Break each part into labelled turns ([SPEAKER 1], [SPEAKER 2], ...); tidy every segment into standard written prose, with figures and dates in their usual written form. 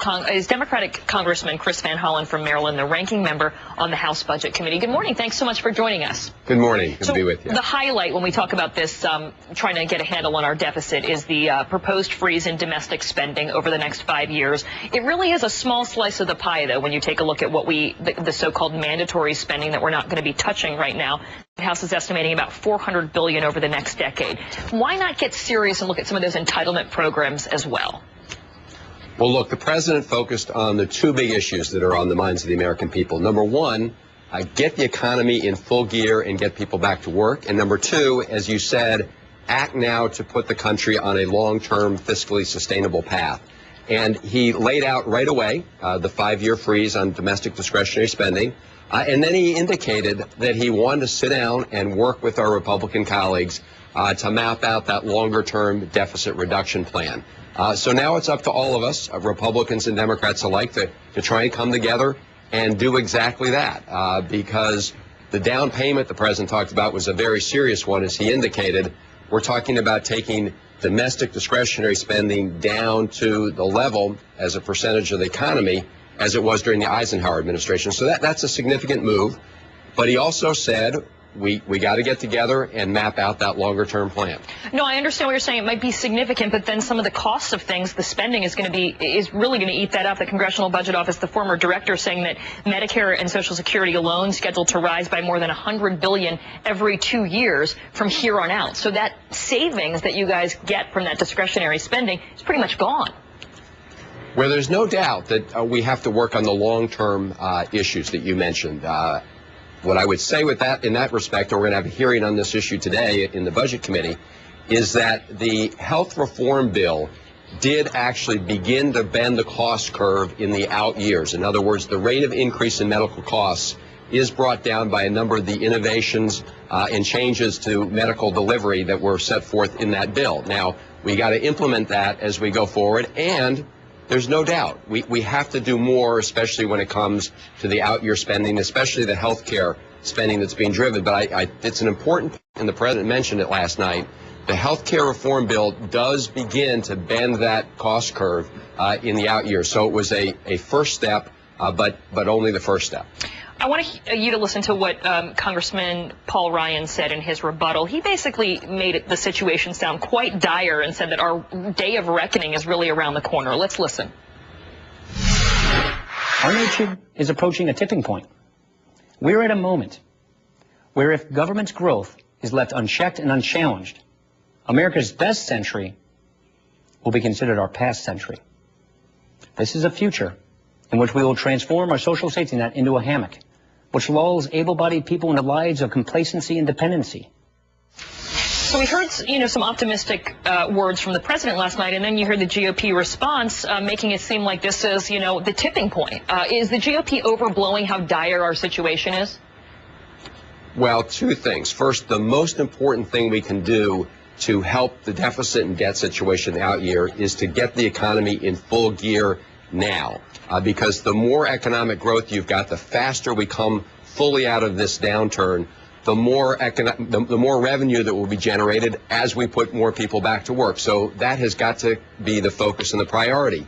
[SPEAKER 1] Democratic Congressman Chris Van Hollen from Maryland, the ranking member on the House Budget Committee. Good morning. Thanks so much for joining us.
[SPEAKER 2] Good morning. Good to be with you.
[SPEAKER 1] The highlight when we talk about this, trying to get a handle on our deficit, is the proposed freeze in domestic spending over the next 5 years. It really is a small slice of the pie, though, when you take a look at what the so-called mandatory spending that we're not going to be touching right now. The House is estimating about $400 billion over the next decade. Why not get serious and look at some of those entitlement programs as well?
[SPEAKER 2] Well, look, the president focused on the two big issues that are on the minds of the American people. Number one, get the economy in full gear and get people back to work. And number two, as you said, act now to put the country on a long-term fiscally sustainable path. And he laid out right away the 5-year freeze on domestic discretionary spending. And then he indicated that he wanted to sit down and work with our Republican colleagues to map out that longer-term deficit reduction plan. So now it's up to all of us, Republicans and Democrats alike, to try and come together and do exactly that. Because the down payment the president talked about was a very serious one, as he indicated. We're talking about taking domestic discretionary spending down to the level as a percentage of the economy as it was during the Eisenhower administration. So that's a significant move. But he also said we got to get together and map out that longer term plan.
[SPEAKER 1] No, I understand what you're saying. It might be significant, but then some of the costs of things, the spending is really going to eat that up. The Congressional Budget Office, the former director, saying that Medicare and Social Security alone scheduled to rise by more than $100 billion every 2 years from here on out. So that savings that you guys get from that discretionary spending is pretty much gone.
[SPEAKER 2] Well, there's no doubt that we have to work on the long-term issues that you mentioned. What I would say with that, in that respect, and we're going to have a hearing on this issue today in the Budget Committee, is that the health reform bill did actually begin to bend the cost curve in the out years. In other words, the rate of increase in medical costs is brought down by a number of the innovations and changes to medical delivery that were set forth in that bill. Now, we got to implement that as we go forward, and there's no doubt we have to do more, especially when it comes to the out-year spending, especially the health care spending that's being driven. But it's an important point, and the president mentioned it last night. The health care reform bill does begin to bend that cost curve in the out years. So it was a first step, but only the first step.
[SPEAKER 1] I want you to listen to what Congressman Paul Ryan said in his rebuttal. He basically made the situation sound quite dire and said that our day of reckoning is really around the corner. Let's listen.
[SPEAKER 3] Our nation is approaching a tipping point. We're at a moment where if government's growth is left unchecked and unchallenged, America's best century will be considered our past century. This is a future in which we will transform our social safety net into a hammock, which lulls able-bodied people into lives of complacency and dependency.
[SPEAKER 1] So we heard, some optimistic words from the president last night, and then you heard the GOP response making it seem like this is, the tipping point. Is the GOP overblowing how dire our situation is?
[SPEAKER 2] Well, two things. First, the most important thing we can do to help the deficit and debt situation out year is to get the economy in full gear now. Because the more economic growth you've got, the faster we come fully out of this downturn, the more revenue that will be generated as we put more people back to work. So that has got to be the focus and the priority.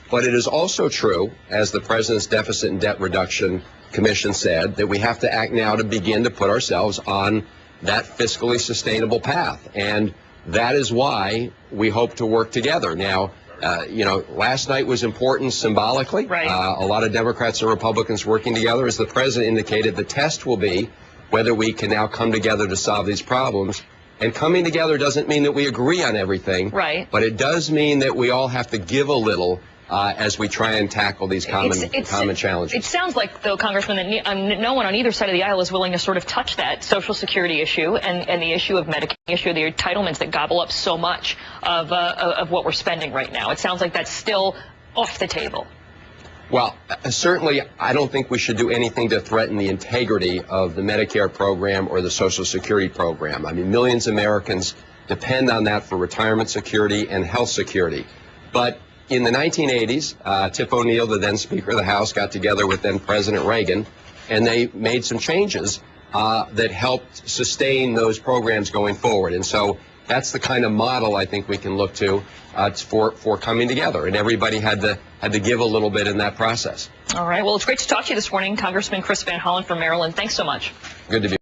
[SPEAKER 2] But it is also true, as the President's Deficit and Debt Reduction Commission said, that we have to act now to begin to put ourselves on that fiscally sustainable path. And that is why we hope to work together. Now, last night was important symbolically.
[SPEAKER 1] Right.
[SPEAKER 2] A lot of Democrats and Republicans working together. As the president indicated, the test will be whether we can now come together to solve these problems. And coming together doesn't mean that we agree on everything.
[SPEAKER 1] Right.
[SPEAKER 2] But it does mean that we all have to give a little as we try and tackle these common challenges.
[SPEAKER 1] It sounds like, though, Congressman, that no one on either side of the aisle is willing to sort of touch that Social Security issue and the issue of Medicare, the issue of the entitlements that gobble up so much of what we're spending right now. It sounds like that's still off the table.
[SPEAKER 2] Well, certainly, I don't think we should do anything to threaten the integrity of the Medicare program or the Social Security program. I mean, millions of Americans depend on that for retirement security and health security. But in the 1980s, Tip O'Neill, the then Speaker of the House, got together with then President Reagan, and they made some changes that helped sustain those programs going forward. And so That's the kind of model I think we can look to for coming together, and everybody had to give a little bit in that process.
[SPEAKER 1] All right. Well, it's great to talk to you this morning, Congressman Chris Van Hollen from Maryland. Thanks so much.
[SPEAKER 2] Good to be